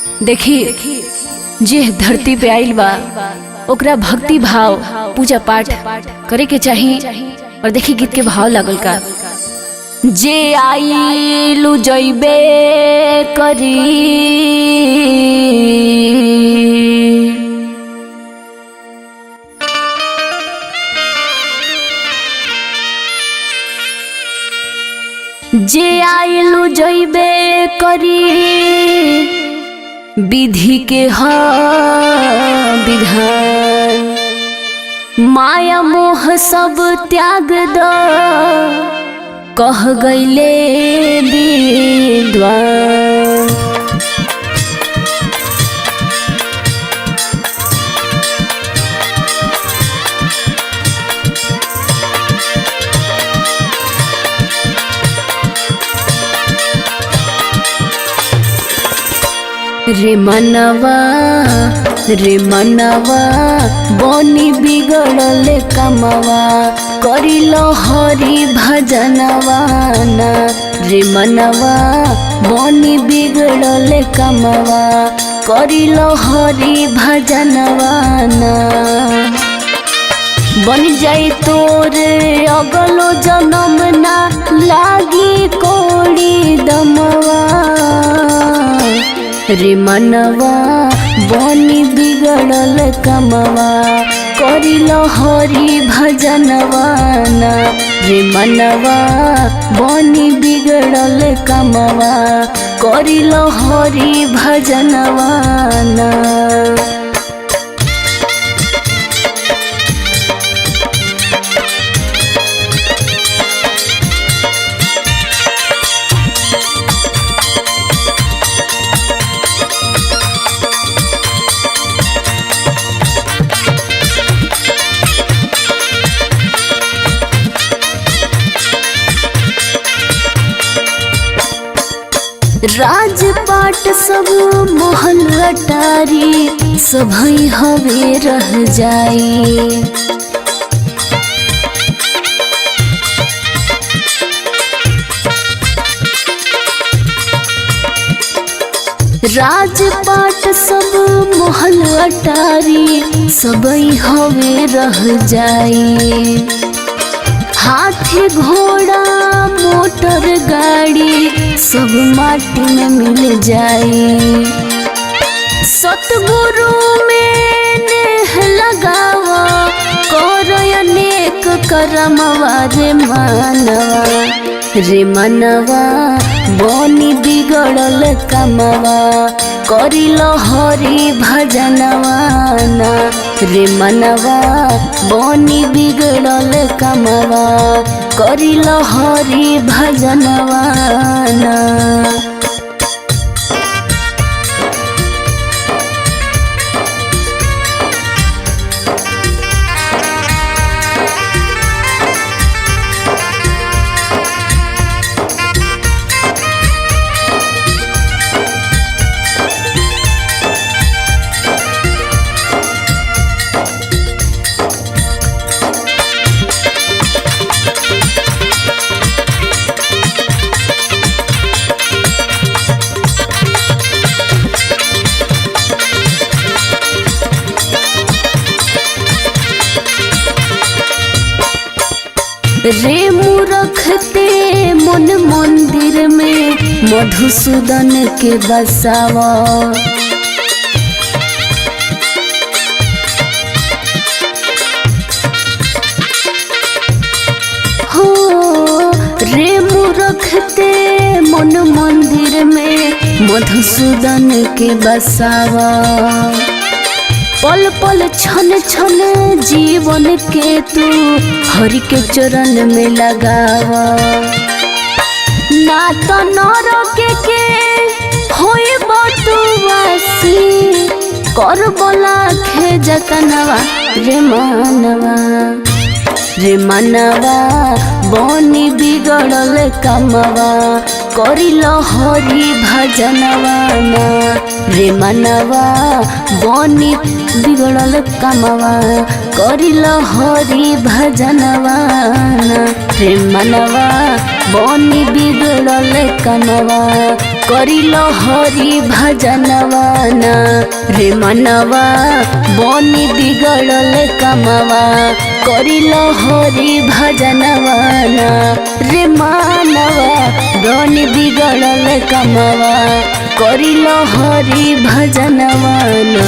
देखी जे धरती पे आइल बा ओकरा भक्ति भाव पूजा पाठ करे के चाही। और देखी गीत के भाव लागल का, जे आइलू जइबे करी जे आइलू जइबे करी विधि के विधान, माया मोह सब त्याग दो कह गईले विद्वान। रे मनवा बनी बिगड़ल कमवा करिलो हरि भजनवा ना। रे मनवा बनी बिगड़ल कमवा करिलो हरि भजनवा ना। बन जाई तोरे अगलो जन्म ना लागी कोड़ी दमवा। रे मनवा बनी बिगड़ल कमवा करिलो हरि भजनवा ना। रे मनवा बनी बिगड़ल कमवा करिलो हरि भजनवा ना। राजपाट सब महल अटारी सभई हवे रह जाई। राजपाट सब महल अटारी सबई हवे रह जाई। हाथी घोड़ा मोटर गाड़ी सब माटी में मिल जाई। सतगुरु में नेह लगावा कर अनेक करमवा। रे मनवा बनी बिगड़ल कमवा करिलो हरि भजनवा ना। रे मनवा बनी बिगड़ल कमवा करिलो हरि भजनवा ना। रे मूरखते मन मंदिर में मधुसूदन के बसावा। हो रे मूरखते मन मंदिर में मधुसूदन के बसावा। पल पल छन छन जीवन के तू हरि के चरण में लगावा। ना तो नरक के होई बतुवासी कर बोला खे जतनवा। रे मनवा बनी बिगड़ल कमवा करिलो हरि भजनवा ना। रे मनवा बनी बिगड़ल कमवा करिलो हरि भजनवा ना। रे मनवा बनी बिगड़ल कमवा करिलो हरि भजनवाना रे मनवा बनी बिगड़ल कमवा करिलो हरि भजनवाना रे मानवा बनी बिगड़ल कमवा करिलो हरि भजनवाना।